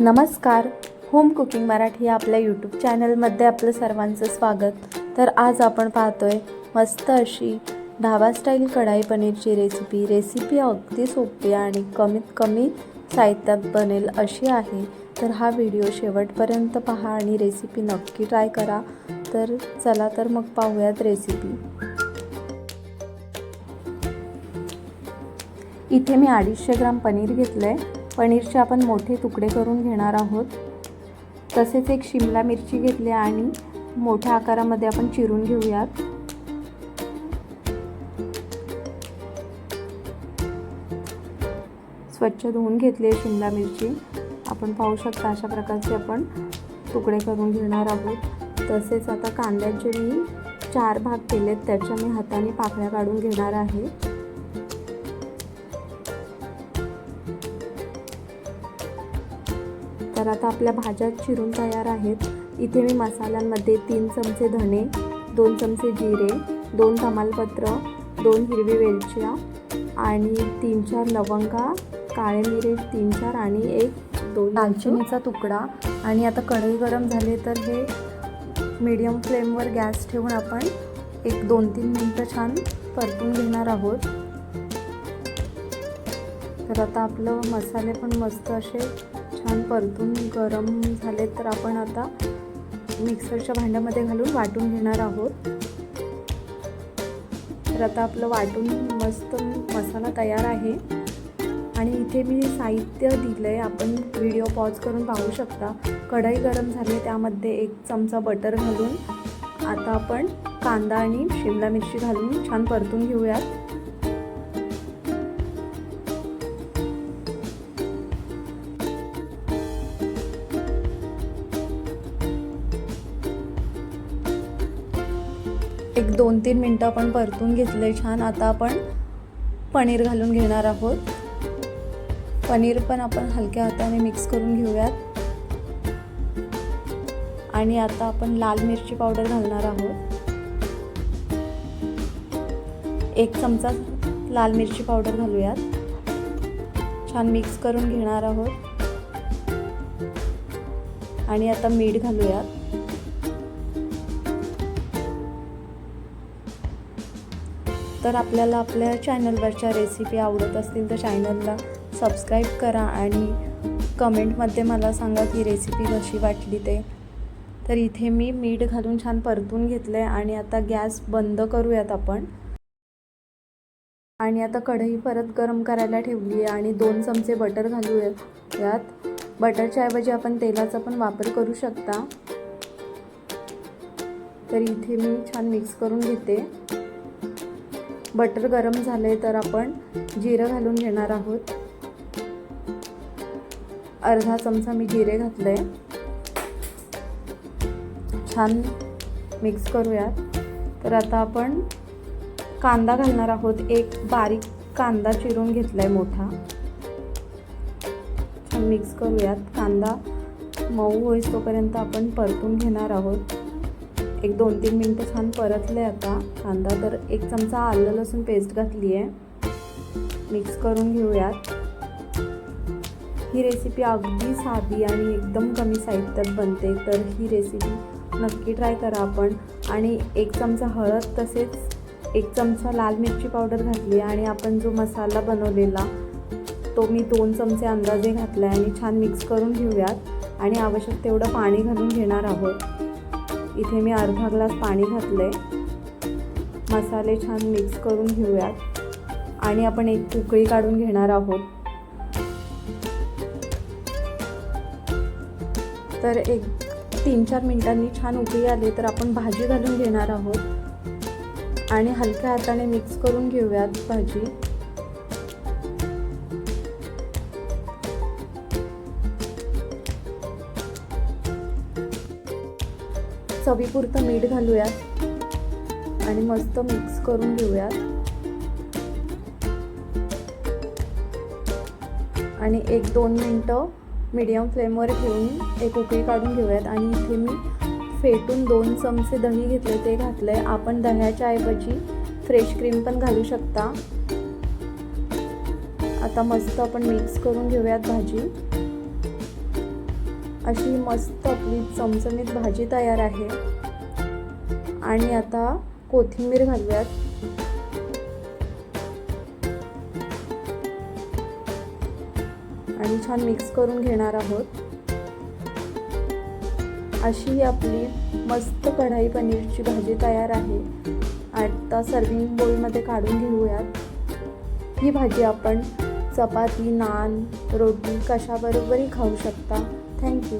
नमस्कार. Home cooking Marathi या आपल्या यूट्यूब चॅनलमध्ये आपलं सर्वांचं स्वागत. तर आज आपण पाहतोय मस्त अशी ढाबा स्टाईल कढाई पनीरची रेसिपी अगदी सोपी आणि कमीत कमी साहित्यात बनेल अशी आहे. तर हा व्हिडिओ शेवटपर्यंत पहा आणि रेसिपी नक्की ट्राय करा. तर चला तर मग पाहूयात रेसिपी. इथे मी 250 ग्राम पनीर घेतलं आहे. पनीरचे आपण मोठे तुकडे करून घेणार आहोत. तसेच एक शिमला मिरची घेतली आणि मोठ्या आकारामध्ये आपण चिरून घेऊयात. स्वच्छ धुवून घेतली शिमला मिरची. आपण पाहू शकता अशा प्रकारचे आपण तुकडे करून घेणार आहोत. तसेच आता कांद्याचे मी 4 भाग केलेत, त्याच्या मी हाताने पाकळ्या काढून घेणार आहे. तर आता आपल्या भाज्या चिरून तयार आहेत. इथे मी मसाल्यांमध्ये 3 चमचे धणे, 2 चमचे जिरे, 2 तमालपत्र, 2 हिरवी वेलच्या आणि 3-4 लवंगा, काळे मिरे 3-4 आणि 1-2 दालचिनीचा तुकडा. आणि आता कढई गरम झाली तर हे मीडियम फ्लेमवर गॅस ठेवून आपण 1-2-3 मिनटं छान परतून घेणार आहोत. तर आता आपलं मसाले पण मस्त असे छान परतून गरम झाले. तर आपण आता मिक्सरच्या भांड्यामध्ये घालून वाटून घेणार आहोत. तर आता आपलं वाटून मस्त मसाला तयार आहे. आणि इथे मी साहित्य दिलं आहे, आपण व्हिडिओ पॉज करून पाहू शकता. कढई गरम झाली, त्यामध्ये 1 चमचा बटर घालून आता आपण कांदा आणि शिमला मिरची घालून छान परतून घेऊयात. एक 2-3 मिनटं आपण परतून घेतले छान. आता आपण पनीर घालून घेणार आहोत. पनीर पण आपण हलक्या हाताने मिक्स करून घेऊयात. आणि आता आपण लाल मिरची पावडर घालणार आहोत. 1 चमचा लाल मिरची पावडर घालूयात. छान मिक्स करून घेणार आहोत. आणि आता मीठ घालूयात. तर आपल्याला आपल्या चॅनलवरच्या रेसिपी आवडत असतील तर चॅनलला सबस्क्राईब करा आणि कमेंटमध्ये मला सांगा की रेसिपी कशी वाटली ते. तर इथे मी मीठ घालून छान परतून घेतलं आहे. आणि आता गॅस बंद करूयात आपण. आणि आता कढई परत गरम करायला ठेवली आहे आणि 2 चमचे बटर घालूयात. बटरच्या ऐवजी आपण तेलाचा पण वापर करू शकता. तर इथे मी छान मिक्स करून घेते. बटर गरम झाले तर आपण जिरं घालून घेणार आहोत. अर्धा चमचा मी जिरे घातले. छान मिक्स करूयात. तर आता आपण कांदा घालणार आहोत. 1 बारीक कांदा चिरून घेतलाय मोठा. छान मिक्स करूयात. कांदा मऊ होईस तोपर्यंत आपण परतून घेणार आहोत. 1-2-3 मिनटं छान परतले आता कांदा. तर 1 चमचा आलं लसूण पेस्ट घातली आहे. मिक्स करून घेऊयात. ही रेसिपी अगदी साधी आणि एकदम कमी साहित्यात बनते. तर ही रेसिपी नक्की ट्राय करा आपण. आणि 1 चमचा हळद, तसेच 1 चमचा लाल मिरची पावडर घातली. आणि आपण जो मसाला बनवलेला तो मी 2 चमचे अंदाजे घातला आहे. आणि छान मिक्स करून घेऊयात. आणि आवश्यक तेवढं पाणी घालून घेणार आहोत. इथे मी अर्धा ग्लास पाणी घातले. मसाले छान मिक्स करून घेऊयात. आणि आपण 1 उकळी काढून घेणार आहोत. तर 3-4 मिनिटांनी छान उकळी आली तर आपण भाजी घालून घेणार आहोत. आणि हलक्या हाताने मिक्स करून घेऊयात भाजी. चवीपुरतं मीठ घालूयात आणि मस्त मिक्स करून घेऊयात. आणि 1-2 मिनटं मीडियम फ्लेमवर ठेवून 1 उकळी काढून घेऊयात. आणि इथे मी फेटून 2 चमचे दही घेतले, ते घातले. आपण दह्याच्या ऐवजी फ्रेश क्रीम पण घालू शकता. आता मस्त आपण मिक्स करून घेऊयात भाजी. अशी मस्त आपली चमचमीत भाजी तयार आहे. आणि आता कोथिंबीर घालूयात. आणि छान मिक्स करून घेणार आहोत. अशी आपली मस्त कढाई पनीरची भाजी तयार आहे. आता सर्विंग बोलमध्ये काढून घेऊयात. ही भाजी आपण चपाती, नान, रोटी कशाबरोबरही खाऊ शकता. थँक्यू.